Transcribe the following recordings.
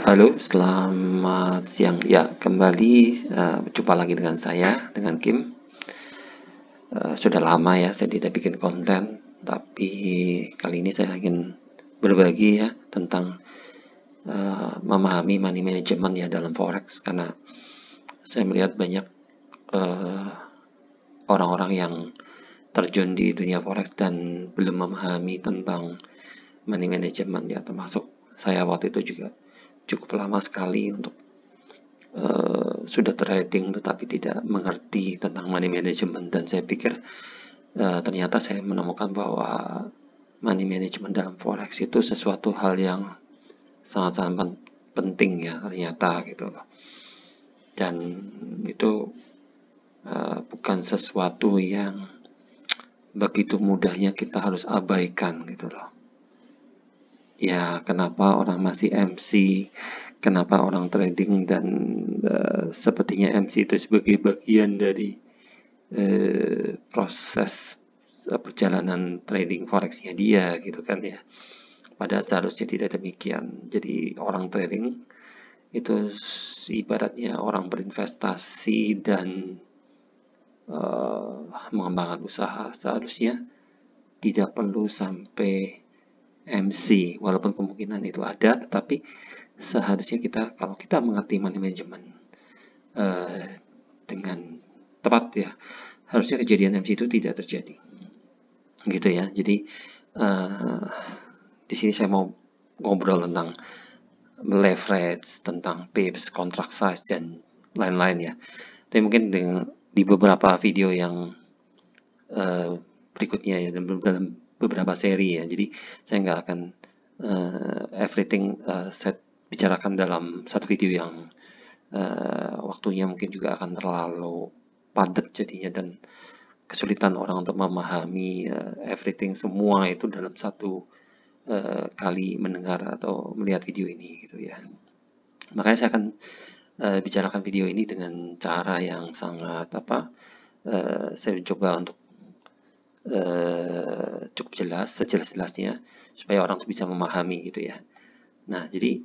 Halo, selamat siang. Ya, kembali jumpa lagi dengan saya, dengan Kim. Sudah lama ya saya tidak bikin konten, tapi kali ini saya ingin berbagi ya tentang memahami money management ya dalam forex, karena saya melihat banyak orang-orang yang terjun di dunia forex dan belum memahami tentang money management ya, termasuk saya waktu itu juga cukup lama sekali untuk sudah trading tetapi tidak mengerti tentang money management, dan saya pikir ternyata saya menemukan bahwa money management dalam forex itu sesuatu hal yang sangat-sangat penting ya ternyata gitu loh, dan itu bukan sesuatu yang begitu mudahnya kita harus abaikan gitu loh. Ya, kenapa orang masih MC, kenapa orang trading, dan sepertinya MC itu sebagai bagian dari proses perjalanan trading forexnya dia gitu kan ya. Padahal seharusnya tidak demikian. Jadi orang trading itu ibaratnya orang berinvestasi dan mengembangkan usaha, seharusnya tidak perlu sampai MC, walaupun kemungkinan itu ada, tetapi seharusnya kalau kita mengerti money management dengan tepat ya, harusnya kejadian MC itu tidak terjadi, gitu ya. Jadi di sini saya mau ngobrol tentang leverage, tentang pips, contract size, dan lain-lain ya. Tapi mungkin di beberapa video yang berikutnya ya, dalam beberapa seri ya. Jadi saya nggak akan everything saya bicarakan dalam satu video yang waktunya mungkin juga akan terlalu padat jadinya, dan kesulitan orang untuk memahami everything semua itu dalam satu kali mendengar atau melihat video ini gitu ya. Makanya saya akan bicarakan video ini dengan cara yang sangat saya coba untuk cukup jelas, sejelas-jelasnya, supaya orang bisa memahami gitu ya. Nah, jadi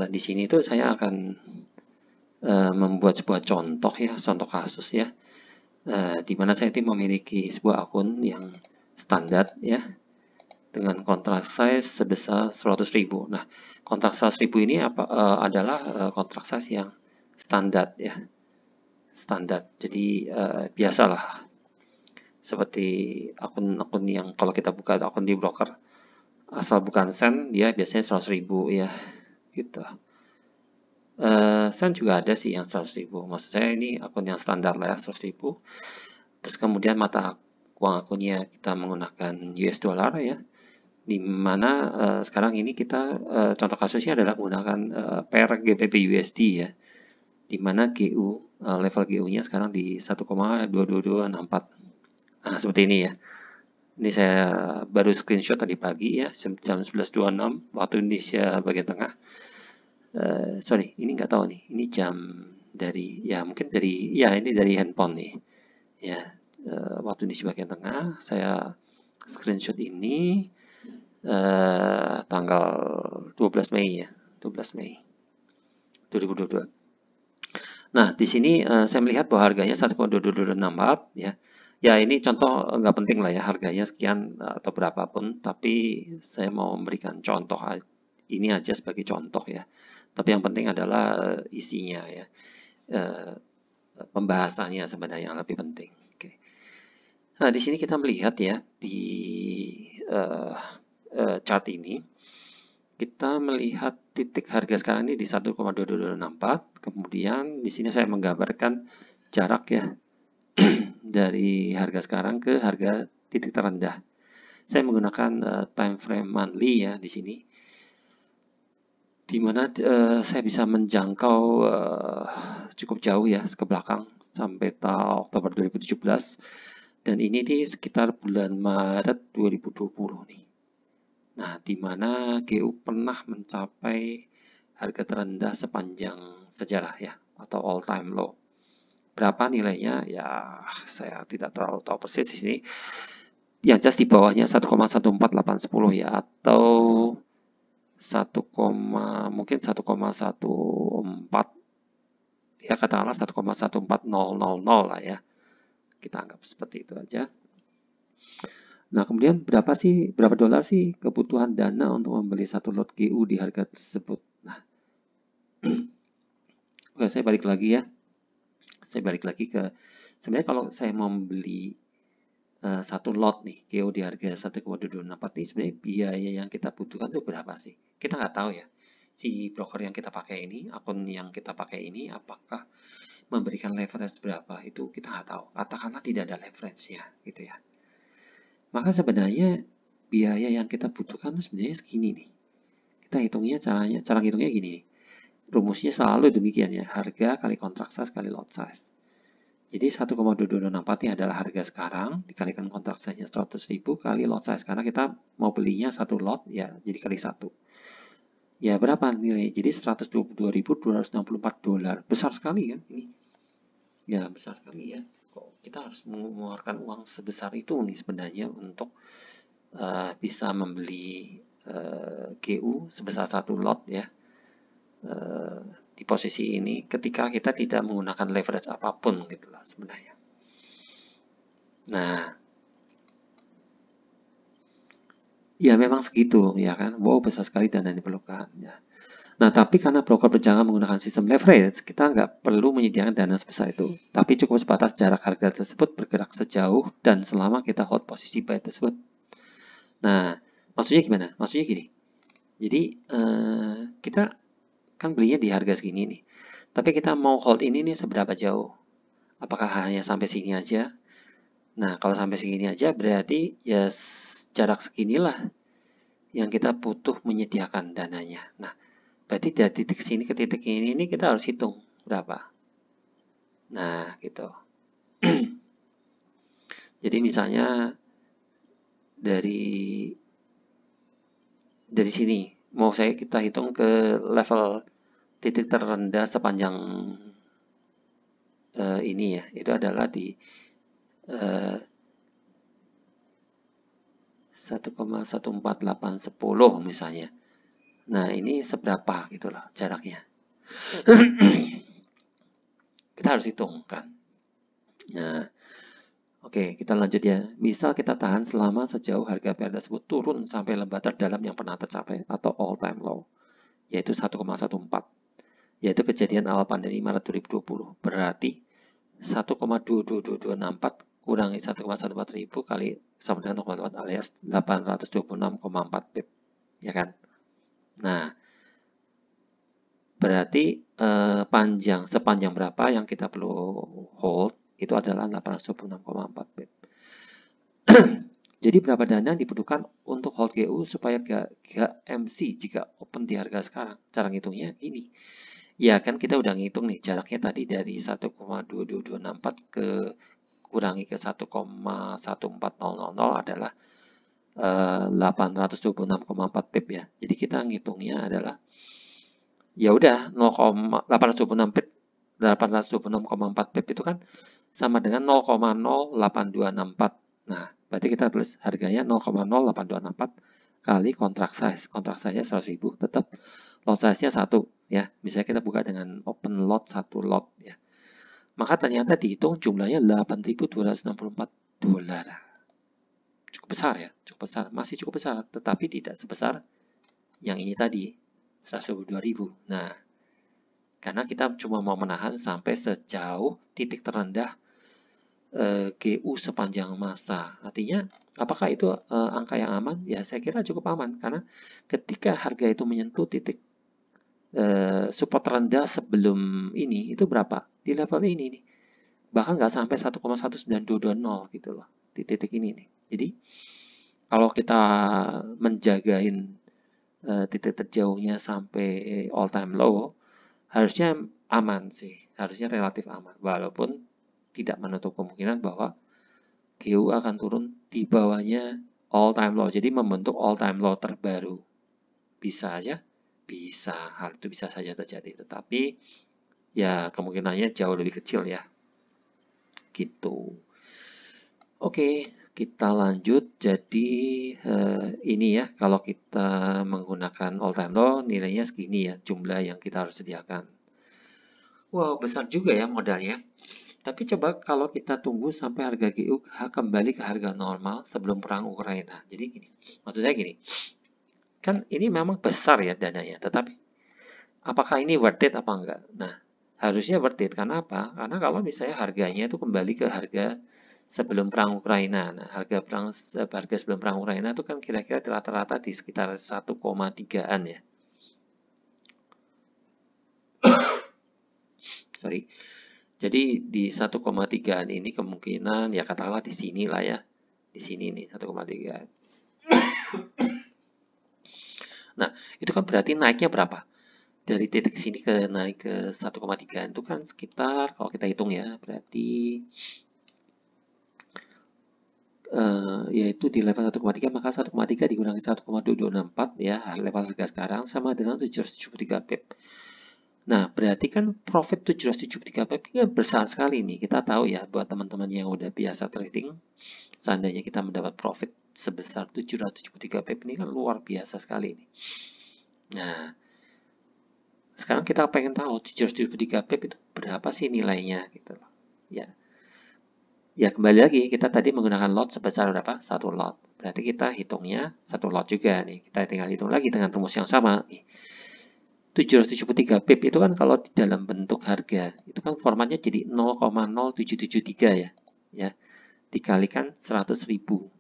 di sini tuh saya akan membuat sebuah contoh ya, contoh kasus ya, di mana saya itu memiliki sebuah akun yang standar ya, dengan kontrak size sebesar 100.000. Nah, kontrak 100.000 ini adalah kontrak size yang standar ya, standar. Jadi biasalah, seperti akun-akun yang kalau kita buka akun di broker, asal bukan sen dia biasanya 100.000 ya gitu. Sen juga ada sih yang 100.000, maksud saya ini akun yang standar lah ya, 100.000. Terus kemudian mata uang akunnya kita menggunakan US dollar ya, dimana sekarang ini kita contoh kasusnya adalah menggunakan pair GBP USD ya, dimana GU level GU-nya sekarang di 1,22264. Nah, seperti ini ya. Ini saya baru screenshot tadi pagi ya, jam 11.26 waktu Indonesia bagian tengah. Sorry, ini nggak tahu nih. Ini jam dari ya, mungkin dari ya, ini dari handphone nih. Ya, waktu Indonesia bagian tengah saya screenshot ini tanggal 12 Mei ya, 12 Mei 2022. Nah, di sini saya melihat bahwa harganya 1,22264 ya. Ya, ini contoh nggak penting lah ya, harganya sekian atau berapapun, tapi saya mau memberikan contoh ini aja sebagai contoh ya. Tapi yang penting adalah isinya ya, pembahasannya sebenarnya yang lebih penting. Oke. Nah, di sini kita melihat ya, di chart ini kita melihat titik harga sekarang ini di 1,22264. Kemudian di sini saya menggambarkan jarak ya dari harga sekarang ke harga titik terendah. Saya menggunakan time frame monthly ya di sini, di mana saya bisa menjangkau cukup jauh ya ke belakang sampai tahun Oktober 2017, dan ini di sekitar bulan Maret 2020 nih. Nah, di mana GU pernah mencapai harga terendah sepanjang sejarah ya, atau all time low. Berapa nilainya? Ya, saya tidak terlalu tahu persis di sini. Yang jelas di bawahnya 1,14810 ya, atau mungkin 1,14, ya katakanlah 1,14000 lah ya. Kita anggap seperti itu aja. Nah, kemudian berapa dolar sih kebutuhan dana untuk membeli satu lot GU di harga tersebut? Nah, oke, saya balik lagi ya. Saya balik lagi ke, sebenarnya kalau saya mau membeli satu lot nih GU di harga 1,264 nih, sebenarnya biaya yang kita butuhkan itu berapa sih? Kita nggak tahu ya. Si broker yang kita pakai ini, akun yang kita pakai ini, apakah memberikan leverage berapa? Itu kita nggak tahu. Katakanlah tidak ada leverage-nya, gitu ya. Maka sebenarnya biaya yang kita butuhkan itu sebenarnya segini nih. Kita hitungnya cara hitungnya gini nih. Rumusnya selalu demikian ya, harga kali kontrak size kali lot size. Jadi 1,2264 ini adalah harga sekarang, dikalikan kontrak size-nya 100.000 kali lot size. Karena kita mau belinya satu lot, ya jadi kali 1. Ya berapa nilai? Jadi 122.264 dolar. Besar sekali kan ini. Ya besar sekali ya. Kok kita harus mengeluarkan uang sebesar itu nih sebenarnya untuk bisa membeli GU sebesar satu lot ya. Di posisi ini ketika kita tidak menggunakan leverage apapun gitu lah sebenarnya. Nah, ya memang segitu ya kan. Wow, besar sekali dana yang diperlukan ya. Nah, tapi karena broker berjangka menggunakan sistem leverage, kita nggak perlu menyediakan dana sebesar itu. Tapi cukup sebatas jarak harga tersebut bergerak sejauh dan selama kita hold posisi buy tersebut. Nah, maksudnya gimana? Maksudnya gini. Jadi, kita kan belinya di harga segini nih. Tapi kita mau hold ini nih seberapa jauh? Apakah hanya sampai sini aja? Nah, kalau sampai segini aja berarti ya jarak seginilah yang kita butuh menyediakan dananya. Nah, berarti dari titik sini ke titik ini kita harus hitung berapa. Nah, gitu. Jadi misalnya dari sini mau kita hitung ke level titik terendah sepanjang ini ya, itu adalah di 1,14810 misalnya. Nah, ini seberapa gitu loh jaraknya. Kita harus hitung kan. Nah, oke, kita lanjut ya. Misal kita tahan selama sejauh harga PR tersebut turun sampai lembah terdalam yang pernah tercapai atau all time low, yaitu 1,14. Yaitu kejadian awal pandemi Maret 2020. Berarti 1,22264 kurangi 1,14 ribu kali sama dengan 0,4 alias 826,4 pip. Ya kan? Nah, berarti sepanjang berapa yang kita perlu hold itu adalah 826,4 pip. Jadi berapa dana yang dibutuhkan untuk hold GU supaya gak MC jika open di harga sekarang? Cara ngitungnya ini. Ya kan kita udah ngitung nih jaraknya tadi dari 1,2264 ke kurangi ke 1,14000 adalah 826,4 pip ya. Jadi kita ngitungnya adalah ya udah 826 pip, 826,4 pip itu kan sama dengan 0,08264. Nah, berarti kita tulis harganya 0,08264 kali kontrak size. Kontrak size-nya 100.000, tetap lot size-nya 1 ya. Misalnya kita buka dengan open lot 1 lot ya. Maka ternyata dihitung jumlahnya 8.264 dolar. Cukup besar ya, cukup besar, masih cukup besar, tetapi tidak sebesar yang ini tadi, 122.000. Nah, karena kita cuma mau menahan sampai sejauh titik terendah GU sepanjang masa. Artinya, apakah itu angka yang aman? Ya, saya kira cukup aman, karena ketika harga itu menyentuh titik support terendah sebelum ini, itu berapa? Di level ini nih. Bahkan nggak sampai 1,19220 gitu loh, di titik ini nih. Jadi, kalau kita menjagain titik terjauhnya sampai all time low, harusnya aman sih, harusnya relatif aman. Walaupun tidak menutup kemungkinan bahwa GU akan turun di bawahnya all time low. Jadi membentuk all time low terbaru. Bisa aja, bisa, hal itu bisa saja terjadi. Tetapi ya kemungkinannya jauh lebih kecil ya. Gitu. Oke, Kita lanjut, jadi ini ya, kalau kita menggunakan all time low, nilainya segini ya, jumlah yang kita harus sediakan. Wow, besar juga ya modalnya. Tapi coba kalau kita tunggu sampai harga GU kembali ke harga normal sebelum perang Ukraina. Jadi gini, maksud saya gini, kan ini memang besar ya dananya, tetapi apakah ini worth it apa enggak? Nah, harusnya worth it. Karena apa? Karena kalau misalnya harganya itu kembali ke harga sebelum perang Ukraina. Nah, harga sebelum perang Ukraina itu kan kira-kira rata-rata di sekitar 1,3-an ya. Sorry. Jadi di 1,3-an ini kemungkinan ya katakanlah di sini lah ya. Di sini nih 1,3. Nah, itu kan berarti naiknya berapa? Dari titik sini ke naik ke 1,3 itu kan sekitar kalau kita hitung ya, berarti yaitu di level 1,3 maka 1,3 dikurangi 1,264 ya level harga sekarang sama dengan 773 pip. Nah, berarti kan profit 773 pip ini besar sekali nih. Kita tahu ya buat teman-teman yang udah biasa trading, seandainya kita mendapat profit sebesar 773 pip ini kan luar biasa sekali nih. Nah, sekarang kita pengen tahu 773 pip itu berapa sih nilainya gitu loh. Ya. Ya kembali lagi, kita tadi menggunakan lot sebesar berapa? Satu lot. Berarti kita hitungnya satu lot juga nih. Kita tinggal hitung lagi dengan rumus yang sama. 773 pip itu kan kalau di dalam bentuk harga, itu kan formatnya jadi 0,0773 ya. Ya, dikalikan 100.000.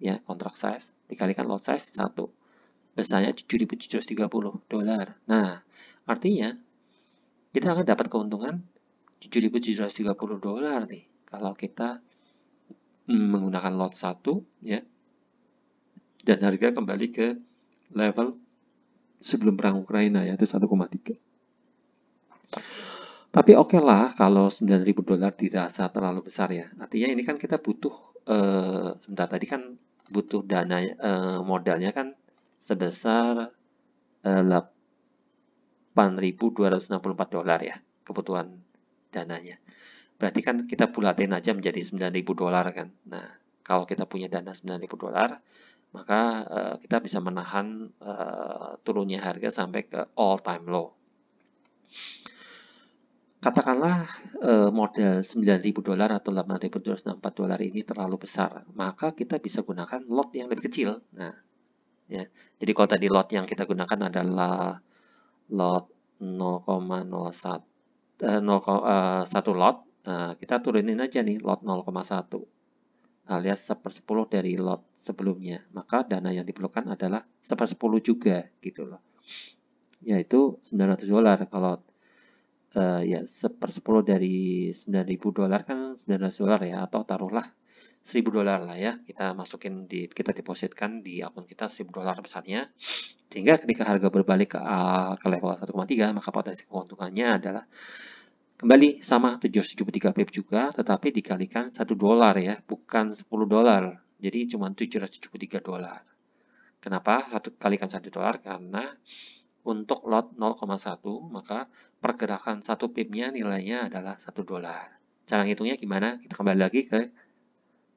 Ya, kontrak size dikalikan lot size 1. Besarnya $7.730. Nah, artinya kita akan dapat keuntungan $7.730 nih kalau kita menggunakan lot 1 ya. Dan harga kembali ke level sebelum perang Ukraina yaitu 1,3. Tapi oke lah kalau $9.000 dirasa terlalu besar ya. Artinya ini kan kita butuh sebentar tadi kan butuh dana modalnya kan sebesar $8.264 ya kebutuhan dananya. Berarti kan kita bulatin aja menjadi $9.000 kan. Nah, kalau kita punya dana $9.000 maka kita bisa menahan turunnya harga sampai ke all time low. Katakanlah modal $9.000 atau $8.264 ini terlalu besar, maka kita bisa gunakan lot yang lebih kecil. Nah, ya. Jadi kalau tadi lot yang kita gunakan adalah lot 1 lot, kita turunin aja nih lot 0,1 alias 1/10 dari lot sebelumnya. Maka dana yang diperlukan adalah 1/10 juga gitu loh. Yaitu $900 kalau ya 1/10 dari $9.000 kan $900 ya, atau taruhlah $1.000 lah ya, kita masukin kita depositkan di akun kita $1.000 besarnya, sehingga ketika harga berbalik ke level 1,3 maka potensi keuntungannya adalah kembali sama 773 pip juga, tetapi dikalikan $1 ya, bukan $10, jadi cuma $773. Kenapa kalikan $1? Karena untuk lot 0,1 maka pergerakan 1 pipnya nilainya adalah $1. Cara ngitungnya gimana? Kita kembali lagi ke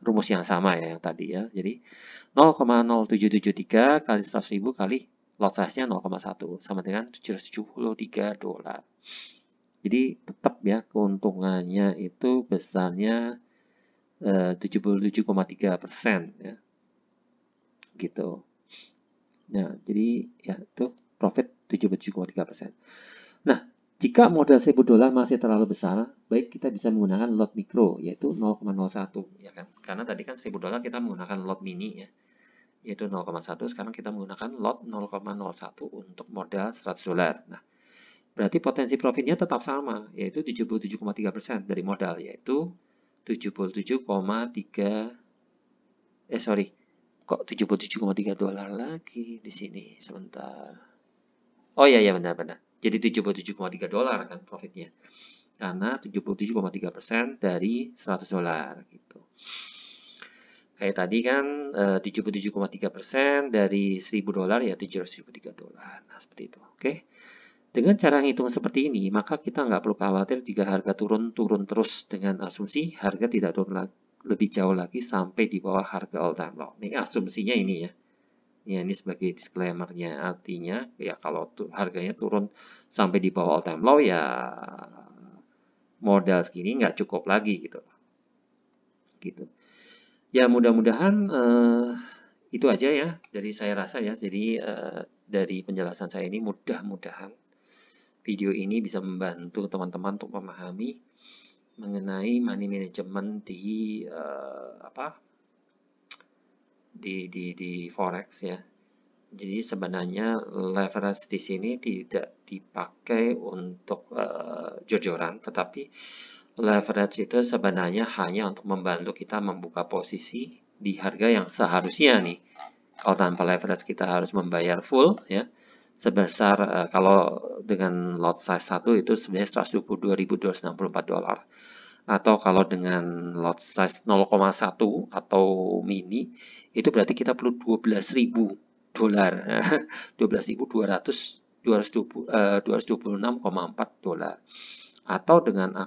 rumus yang sama ya yang tadi ya. Jadi 0,0773 kali 100.000 kali lot size-nya 0,1 sama dengan $773. Jadi tetap ya keuntungannya itu besarnya 77,3% ya. Gitu. Nah, jadi ya itu profit 77,3%. Nah, jika modal $1.000 masih terlalu besar, baik kita bisa menggunakan lot mikro, yaitu 0,01 ya kan. Karena tadi kan $1.000 kita menggunakan lot mini ya, yaitu 0,1. Sekarang kita menggunakan lot 0,01 untuk modal $100. Nah, berarti potensi profitnya tetap sama, yaitu 77,3% dari modal, yaitu 77,3 kok $77,3 lagi di sini sebentar. Oh iya benar. Jadi $77,3 kan profitnya. Karena 77,3% dari $100 gitu. Kayak tadi kan 77,3% dari $1.000 ya $773. Nah, seperti itu. Oke. Dengan cara hitung seperti ini, maka kita nggak perlu khawatir jika harga turun terus dengan asumsi harga tidak turun lagi. lebih jauh lagi sampai di bawah harga all time low. Ini asumsinya ini ya. Ya, ini sebagai disclaimer-nya, artinya ya kalau harganya turun sampai di bawah all time low ya modal segini nggak cukup lagi gitu. Ya mudah-mudahan itu aja ya dari saya rasa ya. Jadi dari penjelasan saya ini mudah-mudahan video ini bisa membantu teman-teman untuk memahami mengenai money management di di forex ya. Jadi sebenarnya leverage di sini tidak dipakai untuk jor-joran, tetapi leverage itu sebenarnya hanya untuk membantu kita membuka posisi di harga yang seharusnya nih. Kalau tanpa leverage kita harus membayar full ya, sebesar kalau dengan lot size 1 itu sebenarnya 122.264 dolar. Atau kalau dengan lot size 0,1 atau mini itu berarti kita perlu 12.000 dolar. 226,4 dolar. Atau dengan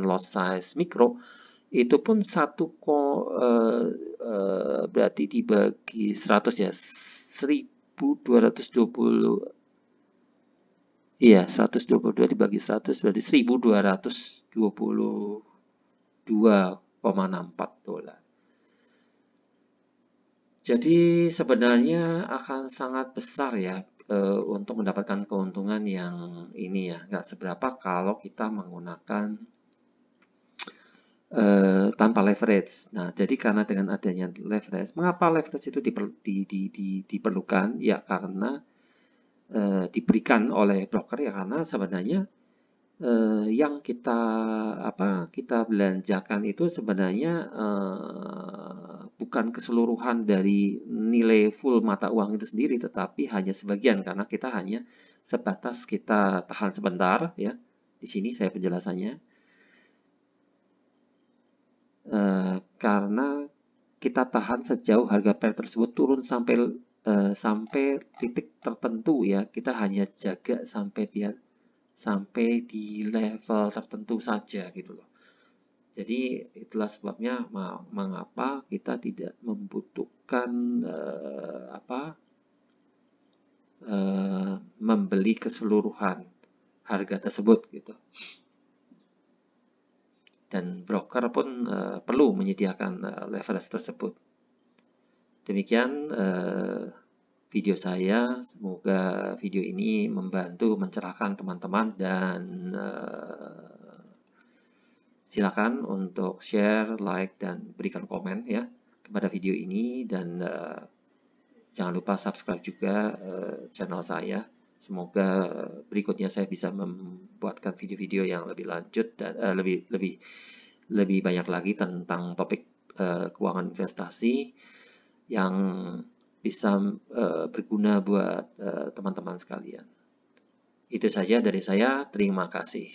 lot size mikro itu pun berarti dibagi 100 ya, 1220. Iya, 122 dibagi 100 berarti 1222,64 dolar. Jadi sebenarnya akan sangat besar ya untuk mendapatkan keuntungan yang ini ya, nggak seberapa kalau kita menggunakan tanpa leverage. Nah, jadi karena dengan adanya leverage, mengapa leverage itu diperlukan? Ya karena diberikan oleh broker ya karena sebenarnya yang kita belanjakan itu sebenarnya bukan keseluruhan dari nilai full mata uang itu sendiri, tetapi hanya sebagian karena kita hanya sebatas kita tahan sebentar ya. Di sini saya penjelasannya karena kita tahan sejauh harga pair tersebut turun sampai titik tertentu ya, kita hanya jaga sampai di level tertentu saja gitu loh. Jadi itulah sebabnya mengapa kita tidak membutuhkan membeli keseluruhan harga tersebut gitu. Dan broker pun perlu menyediakan leverage tersebut. Demikian video saya, semoga video ini membantu mencerahkan teman-teman dan silakan untuk share, like, dan berikan komen ya kepada video ini dan jangan lupa subscribe juga channel saya. Semoga berikutnya saya bisa membuatkan video-video yang lebih lanjut dan lebih banyak lagi tentang topik keuangan investasi yang bisa berguna buat teman-teman sekalian. Itu saja dari saya, terima kasih.